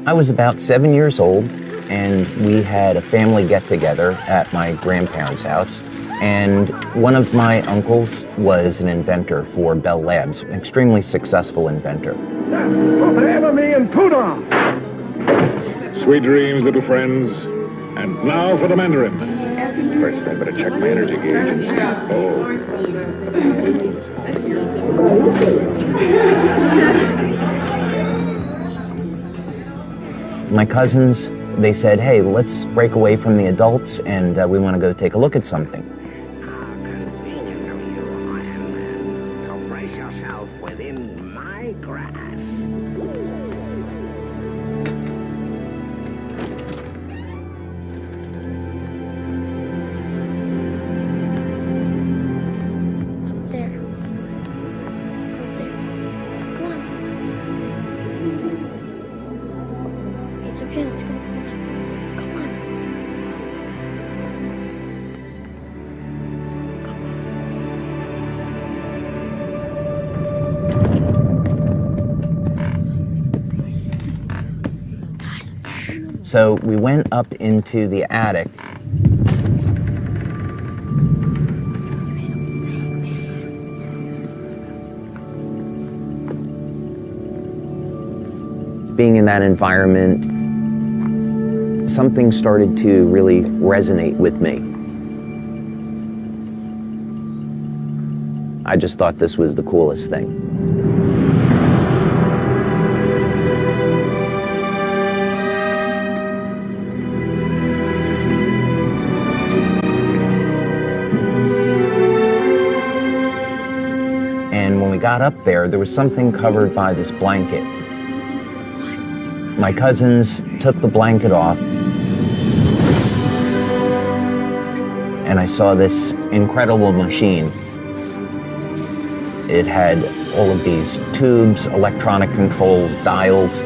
I was about 7 years old, and we had a family get-together at my grandparents' house. And one of my uncles was an inventor for Bell Labs, an extremely successful inventor. Sweet dreams, little friends. And now for the Mandarin. First, I better check my energy gauge. My cousins, they said, hey, let's break away from the adults and we want to go take a look at something. Okay, let's go. Come on. So we went up into the attic. Being in that environment, something started to really resonate with me. I just thought this was the coolest thing. And when we got up there was something covered by this blanket. My cousins took the blanket off, and I saw this incredible machine. It had all of these tubes, electronic controls, dials,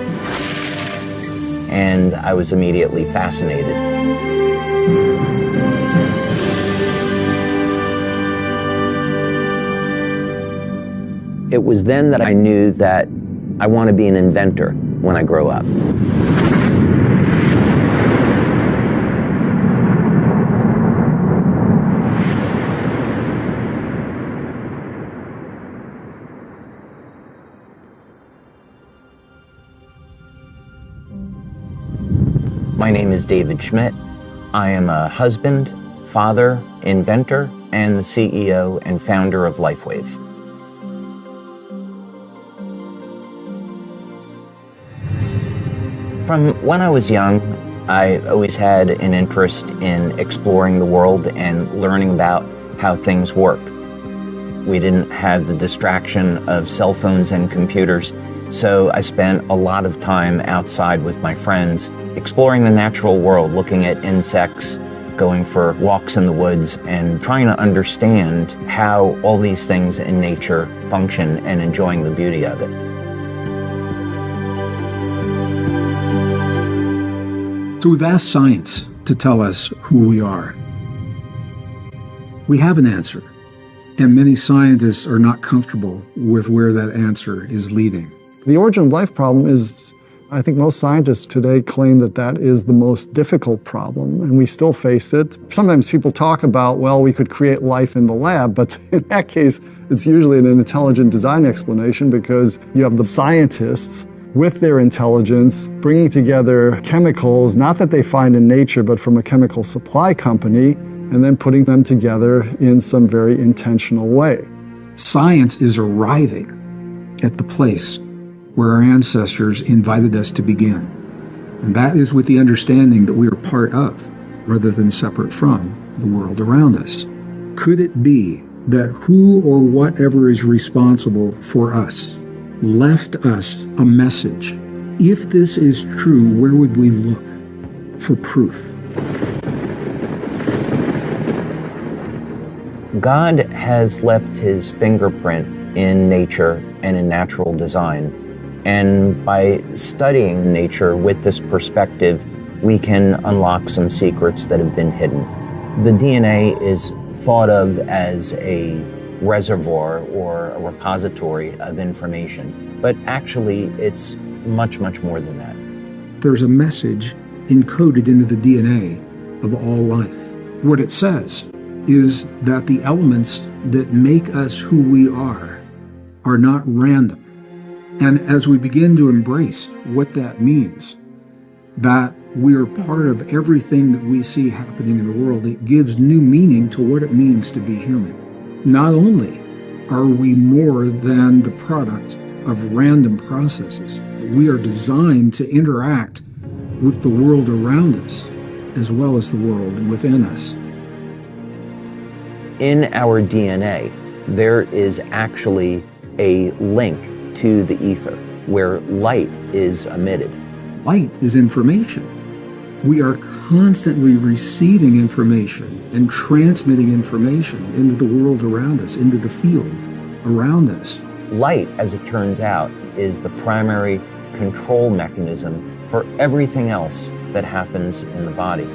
and I was immediately fascinated. It was then that I knew that I want to be an inventor when I grow up. My name is David Schmidt. I am a husband, father, inventor, and the CEO and founder of Lifewave. From when I was young, I always had an interest in exploring the world and learning about how things work. We didn't have the distraction of cell phones and computers, so I spent a lot of time outside with my friends, exploring the natural world, looking at insects, going for walks in the woods, and trying to understand how all these things in nature function and enjoying the beauty of it. So we've asked science to tell us who we are. We have an answer, and many scientists are not comfortable with where that answer is leading. The origin of life problem is, I think most scientists today claim that that is the most difficult problem, and we still face it. Sometimes people talk about, well, we could create life in the lab, but in that case, it's usually an intelligent design explanation because you have the scientists with their intelligence, bringing together chemicals, not that they find in nature, but from a chemical supply company, and then putting them together in some very intentional way. Science is arriving at the place where our ancestors invited us to begin. And that is with the understanding that we are part of, rather than separate from, the world around us. Could it be that who or whatever is responsible for us left us a message? If this is true, where would we look for proof? God has left his fingerprint in nature and in natural design. And by studying nature with this perspective, we can unlock some secrets that have been hidden. The DNA is thought of as a reservoir or a repository of information, but actually it's much, much more than that. there's a message encoded into the DNA of all life. What it says is that the elements that make us who we are not random. And as we begin to embrace what that means, that we are part of everything that we see happening in the world, it gives new meaning to what it means to be human. Not only are we more than the product of random processes, but we are designed to interact with the world around us as well as the world within us. In our DNA, there is actually a link to the ether where light is emitted. Light is information. We are constantly receiving information and transmitting information into the world around us, into the field around us. Light, as it turns out, is the primary control mechanism for everything else that happens in the body.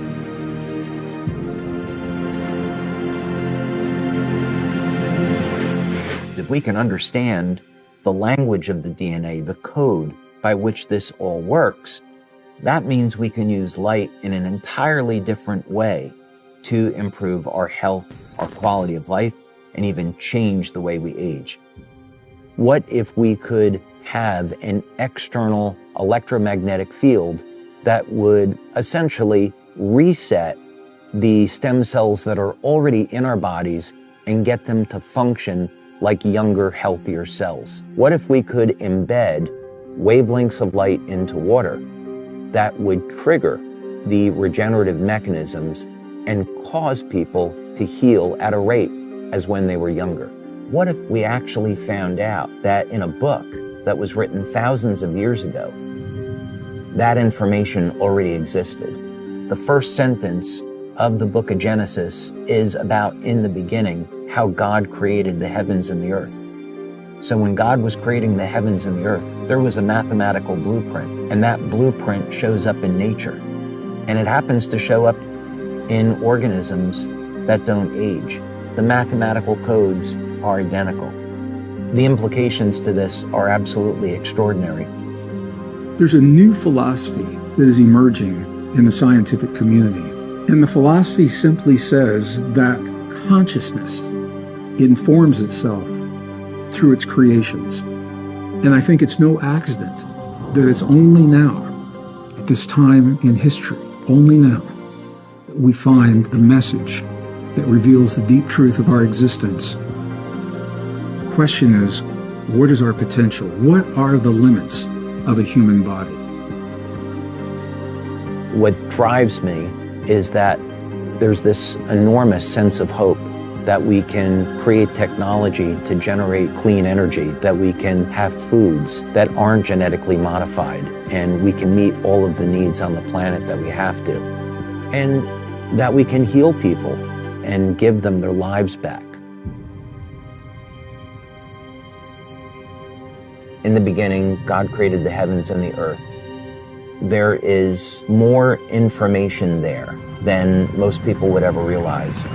If we can understand the language of the DNA, the code by which this all works, that means we can use light in an entirely different way to improve our health, our quality of life, and even change the way we age. What if we could have an external electromagnetic field that would essentially reset the stem cells that are already in our bodies and get them to function like younger, healthier cells? What if we could embed wavelengths of light into water that would trigger the regenerative mechanisms and cause people to heal at a rate as when they were younger? What if we actually found out that in a book that was written thousands of years ago, that information already existed? The first sentence of the book of Genesis is about, in the beginning, how God created the heavens and the earth. So when God was creating the heavens and the earth, there was a mathematical blueprint, and that blueprint shows up in nature. And it happens to show up in organisms that don't age. The mathematical codes are identical. The implications to this are absolutely extraordinary. There's a new philosophy that is emerging in the scientific community. And the philosophy simply says that consciousness informs itself through its creations. And I think it's no accident that it's only now, at this time in history, only now, that we find the message that reveals the deep truth of our existence. The question is, what is our potential? What are the limits of a human body? What drives me is that there's this enormous sense of hope that we can create technology to generate clean energy, that we can have foods that aren't genetically modified, and we can meet all of the needs on the planet that we have to, and that we can heal people and give them their lives back. In the beginning, God created the heavens and the earth. There is more information there than most people would ever realize.